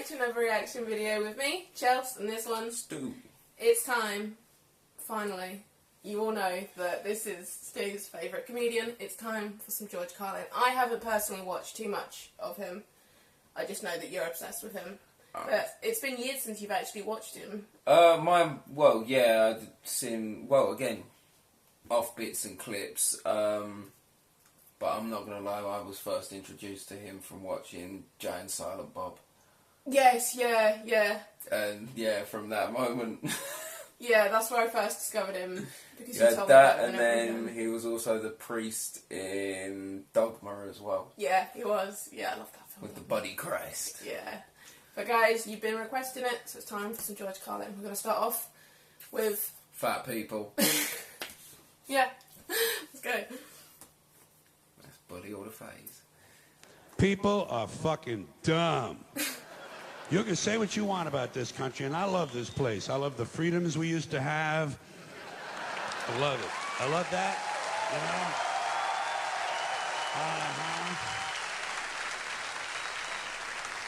to another reaction video with me, Chelsea, and this one, Stu. It's time, finally. You all know that this is Stu's favourite comedian. It's time for some George Carlin. I haven't personally watched too much of him. I just know that you're obsessed with him. But it's been years since you've actually watched him. I'd seen, again, off bits and clips. But I'm not going to lie, I was first introduced to him from watching Jay and Silent Bob. Yes, yeah. And yeah, from that moment... Yeah, that's where I first discovered him. Because yeah, you told that, me and then he was also the priest in Dogma as well. Yeah, he was. Yeah, I love that film. With the Buddy Christ. Yeah. But guys, you've been requesting it, so it's time for some George Carlin. We're going to start off with... Fat people. Yeah. Let's go. That's Buddy all the phase. People are fucking dumb. You can say what you want about this country, and I love this place. I love the freedoms we used to have. I love it. I love that, you know?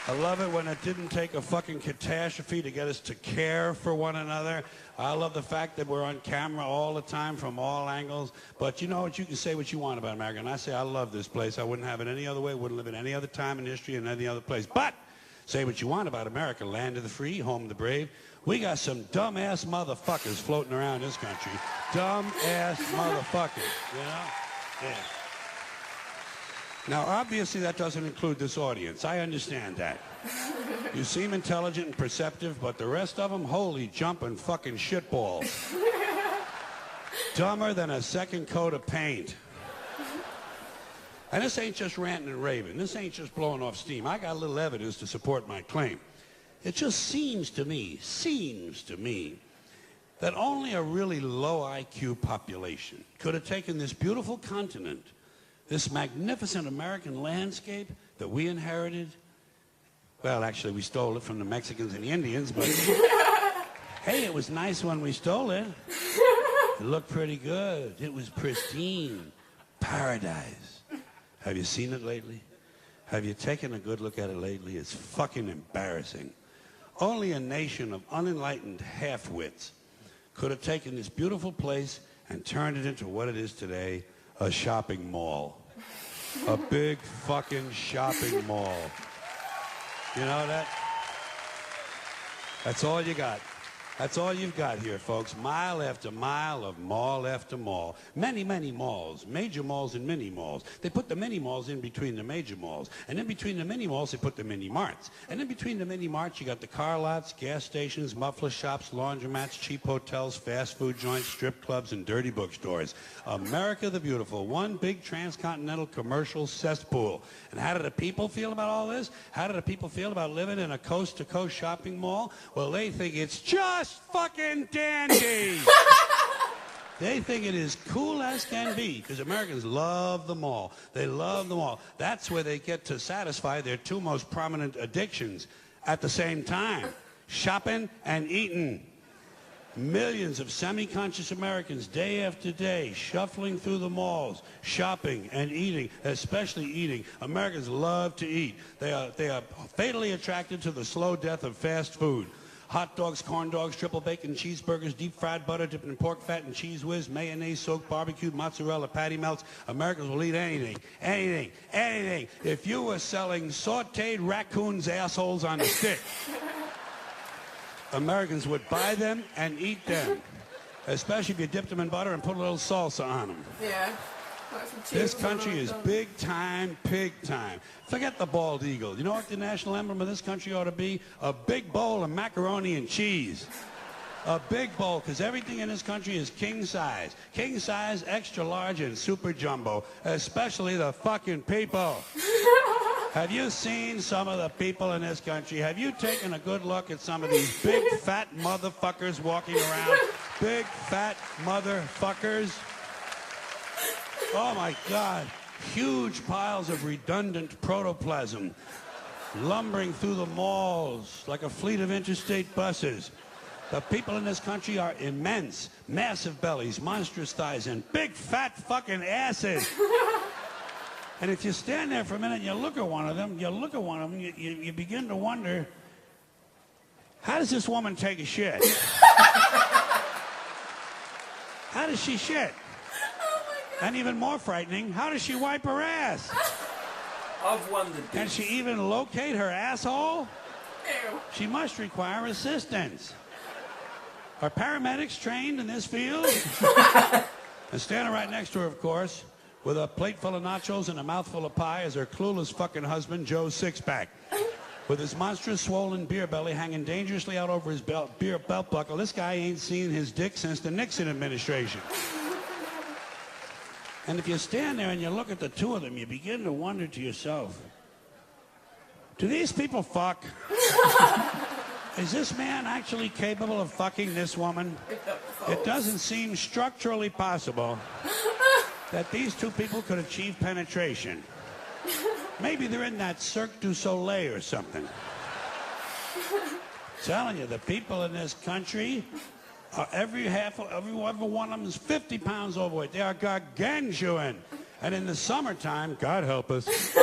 I love it when it didn't take a fucking catastrophe to get us to care for one another. I love the fact that we're on camera all the time from all angles. But you know what? You can say what you want about America. And I say I love this place. I wouldn't have it any other way. Wouldn't live in any other time in history in any other place. But say what you want about America, land of the free, home of the brave. We got some dumb-ass motherfuckers floating around this country. Dumb-ass motherfuckers, you know? Yeah. Now, obviously, that doesn't include this audience. I understand that. You seem intelligent and perceptive, but the rest of them, holy jumping fucking shitballs. Dumber than a second coat of paint. And this ain't just ranting and raving. This ain't just blowing off steam. I got a little evidence to support my claim. It just seems to me that only a really low IQ population could have taken this beautiful continent, this magnificent American landscape that we inherited. Well, actually, we stole it from the Mexicans and the Indians, but hey, it was nice when we stole it. It looked pretty good. It was pristine. Paradise. Have you seen it lately? Have you taken a good look at it lately? It's fucking embarrassing. Only a nation of unenlightened half-wits could have taken this beautiful place and turned it into what it is today, a shopping mall. A big fucking shopping mall. You know that? That's all you got. That's all you've got here, folks. Mile after mile of mall after mall. Many, many malls. Major malls and mini malls. They put the mini malls in between the major malls. And in between the mini malls, they put the mini marts. And in between the mini marts, you got the car lots, gas stations, muffler shops, laundromats, cheap hotels, fast food joints, strip clubs, and dirty bookstores. America the Beautiful. One big transcontinental commercial cesspool. And how do the people feel about all this? How do the people feel about living in a coast-to-coast shopping mall? Well, they think it's just fucking dandy. They think it is cool as can be because Americans love the mall. They love the mall. That's where they get to satisfy their two most prominent addictions at the same time: shopping and eating. Millions of semi-conscious Americans day after day shuffling through the malls, shopping and eating, especially eating. Americans love to eat. They are fatally attracted to the slow death of fast food. Hot dogs, corn dogs, triple bacon cheeseburgers, deep fried butter dipped in pork fat and cheese whiz, mayonnaise soaked barbecued mozzarella patty melts. Americans will eat anything, anything, anything. If you were selling sauteed raccoons' assholes on a stick, Americans would buy them and eat them, especially if you dipped them in butter and put a little salsa on them. Yeah. This country is big time, pig time. Forget the bald eagle. You know what the national emblem of this country ought to be? A big bowl of macaroni and cheese. A big bowl, because everything in this country is king size. King size, extra large, and super jumbo. Especially the fucking people. Have you seen some of the people in this country? Have you taken a good look at some of these big fat motherfuckers walking around? Big fat motherfuckers. Oh my God, huge piles of redundant protoplasm lumbering through the malls like a fleet of interstate buses. The people in this country are immense, massive bellies, monstrous thighs, and big fat fucking asses. And if you stand there for a minute and you look at one of them, you begin to wonder, How does this woman take a shit? How does she shit? Oh my God. And even more frightening, how does she wipe her ass? I've wondered this. Can she even locate her asshole? Ew. She must require assistance. Are paramedics trained in this field? And standing right next to her, of course, with a plate full of nachos and a mouthful of pie, is her clueless fucking husband, Joe Sixpack. With his monstrous swollen beer belly hanging dangerously out over his belt buckle. This guy ain't seen his dick since the Nixon administration. And if you stand there and you look at the two of them, you begin to wonder to yourself, do these people fuck? Is this man actually capable of fucking this woman? It doesn't seem structurally possible that these two people could achieve penetration. Maybe they're in that Cirque du Soleil or something. Telling you, the people in this country, every one of them is 50 pounds overweight. They are gargantuan. And in the summertime, God help us,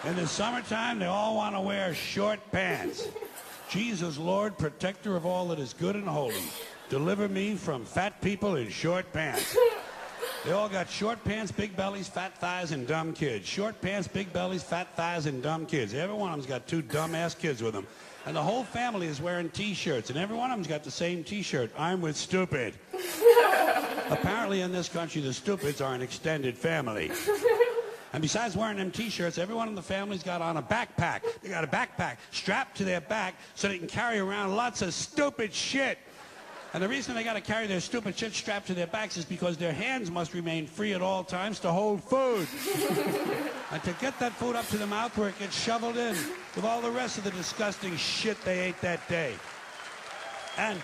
in the summertime, they all want to wear short pants. Jesus, Lord, protector of all that is good and holy, deliver me from fat people in short pants. They all got short pants, big bellies, fat thighs, and dumb kids. Short pants, big bellies, fat thighs, and dumb kids. Every one of them's got two dumb-ass kids with them. And the whole family is wearing T-shirts, and every one of them's got the same T-shirt. I'm with stupid. Apparently in this country, the stupids are an extended family. And besides wearing them T-shirts, everyone in the family's got on a backpack. They got a backpack strapped to their back so they can carry around lots of stupid shit. And the reason they got to carry their stupid shit strapped to their backs is because their hands must remain free at all times to hold food. And to get that food up to the mouth where it gets shoveled in with all the rest of the disgusting shit they ate that day. And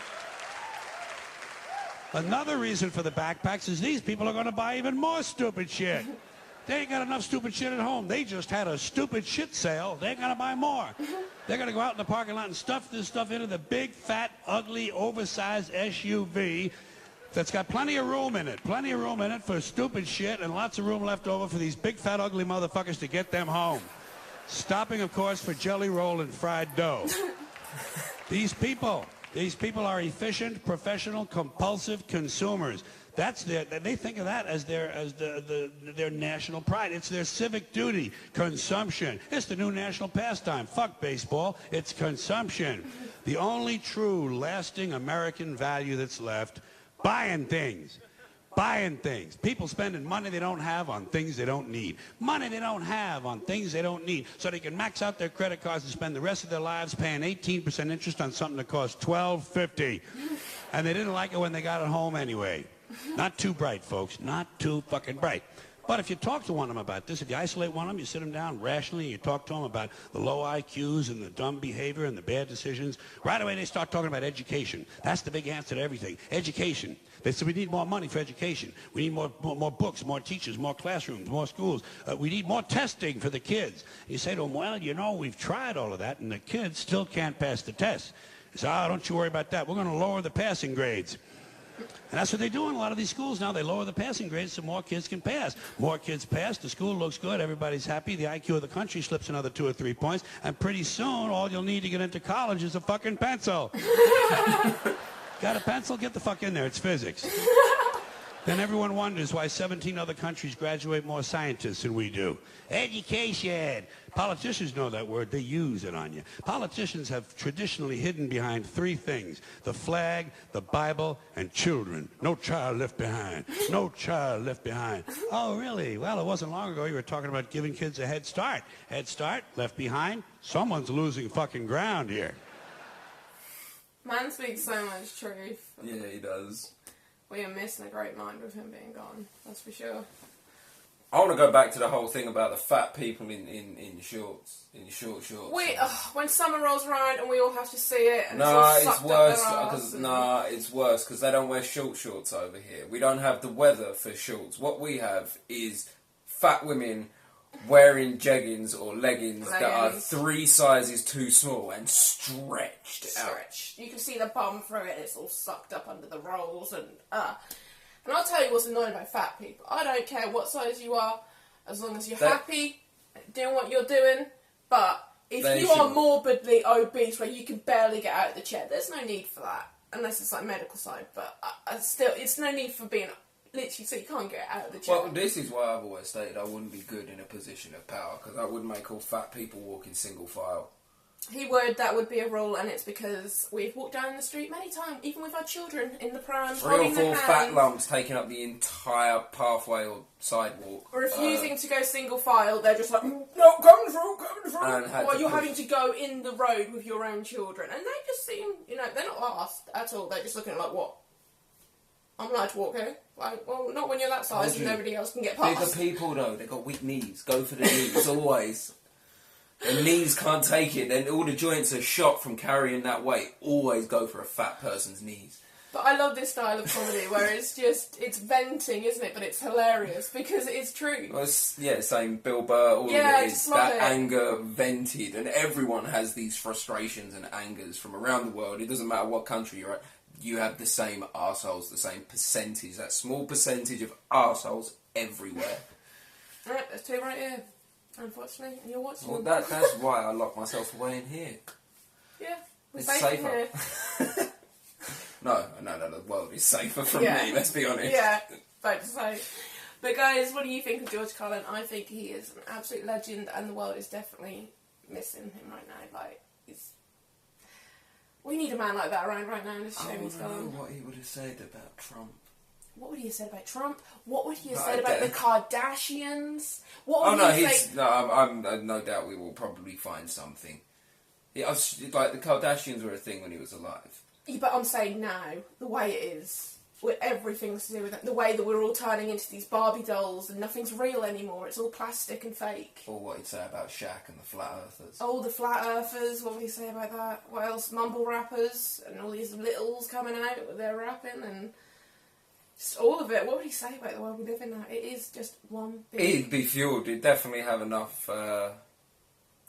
another reason for the backpacks is these people are going to buy even more stupid shit. They ain't got enough stupid shit at home. They just had a stupid shit sale. They're going to buy more. They're going to go out in the parking lot and stuff this stuff into the big, fat, ugly, oversized SUV that's got plenty of room in it. Plenty of room in it for stupid shit and lots of room left over for these big, fat, ugly motherfuckers to get them home. Stopping, of course, for jelly roll and fried dough. These people are efficient, professional, compulsive consumers. They think of that as their national pride. It's their civic duty. Consumption. It's the new national pastime. Fuck baseball. It's consumption. The only true, lasting American value that's left, buying things. Buying things. People spending money they don't have on things they don't need. Money they don't have on things they don't need. So they can max out their credit cards and spend the rest of their lives paying 18% interest on something that costs $12.50. And they didn't like it when they got it home anyway. Not too bright, folks. Not too fucking bright. But if you talk to one of them about this, if you isolate one of them, you sit them down rationally, and you talk to them about the low IQs and the dumb behavior and the bad decisions, right away they start talking about education. That's the big answer to everything. Education. They say we need more money for education. We need more books, more teachers, more classrooms, more schools. We need more testing for the kids. You say to them, well, you know, we've tried all of that, and the kids still can't pass the test. They say, don't you worry about that. We're going to lower the passing grades. And that's what they do in a lot of these schools now. They lower the passing grades so more kids can pass. More kids pass, the school looks good, everybody's happy, the IQ of the country slips another 2 or 3 points, and pretty soon all you'll need to get into college is a fucking pencil. Got a pencil? Get the fuck in there. It's physics. Then everyone wonders why 17 other countries graduate more scientists than we do. Education. Politicians know that word. They use it on you. Politicians have traditionally hidden behind 3 things: the flag, the Bible, and children. No child left behind. No child left behind. Oh, really? Well, it wasn't long ago you were talking about giving kids a head start. Head start, left behind. Someone's losing fucking ground here. Man speaks so much truth. Yeah, he does. We are missing a great mind with him being gone, that's for sure. I want to go back to the whole thing about the fat people in shorts, in short shorts. When summer rolls around and we all have to see it, and it's worse it's worse because they don't wear short shorts over here. We don't have the weather for shorts. What we have is fat women wearing jeggings or leggings that are 3 sizes too small and stretched out. You can see the bum through it. It's all sucked up under the rolls and I'll tell you what's annoying about fat people. I don't care what size you are, as long as you're happy doing what you're doing. But If you are morbidly obese where you can barely get out of the chair, there's no need for that. Unless it's like medical side, but still, it's no need for being literally so you can't get out of the chair. Well, this is why I've always stated I wouldn't be good in a position of power, because I would make all fat people walk in single file. That would be a rule, and it's because we've walked down the street many times, even with our children in the pram, 3 or 4 fat lumps taking up the entire pathway or sidewalk. Refusing to go single file, they're just like, no, come through. While you're having to go in the road with your own children. And they just seem, they're not asked at all. They're just looking like, what? I'm allowed to walk here? Like, well, not when you're that size and nobody else can get past. Bigger people, though, they've got weak knees. Go for the knees, always. Their knees can't take it. Then all the joints are shot from carrying that weight. Always go for a fat person's knees. But I love this style of comedy where it's venting, isn't it? But it's hilarious because it's true. Well, same Bill Burr, all of it is that anger vented. And everyone has these frustrations and angers from around the world. It doesn't matter what country you're at. You have the same arseholes, the same percentage, that small percentage of arseholes everywhere. Right, there's 2 right here. Unfortunately, and you're watching them. That's why I lock myself away in here. Yeah, it's safer. No, the world is safer from me, let's be honest. Yeah, about to say. But guys, what do you think of George Carlin? I think he is an absolute legend, and the world is definitely missing him right now. Like, we need a man like that around right now, and it's a shame he's gone. I don't know what he would have said about Trump. What would he have said about Trump? What would he have said about the Kardashians? What would I'm no doubt we will probably find something. Like, the Kardashians were a thing when he was alive. Yeah, but I'm saying now, the way it is, with everything to do with it, the way that we're all turning into these Barbie dolls and nothing's real anymore, it's all plastic and fake. Or what he'd say about Shaq and the Flat Earthers. Oh, the Flat Earthers, what would he say about that? What else? Mumble rappers and all these littles coming out with their rapping and... just all of it. What would he say about the world we live in now? It is just one big... He'd be fueled. He'd definitely have enough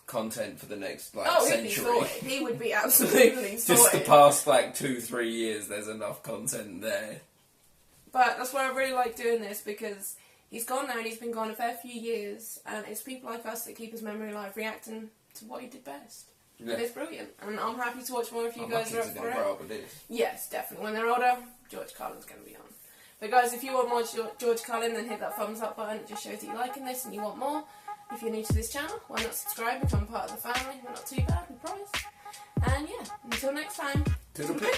content for the next century. He would be absolutely sorted. Just the past 2-3 years, there's enough content there. But that's why I really like doing this, because he's gone now and he's been gone a fair few years, and it's people like us that keep his memory alive, reacting to what he did best. Yeah. It's brilliant, and I'm happy to watch more if you guys are up for it. Grow up with this. Yes, definitely. When they're older, George Carlin's going to be on. But guys, if you want more George Carlin, then hit that thumbs up button. It just shows that you're liking this and you want more. If you're new to this channel, why not subscribe, become part of the family? We're not too bad, we promise. And yeah, until next time. To the pip.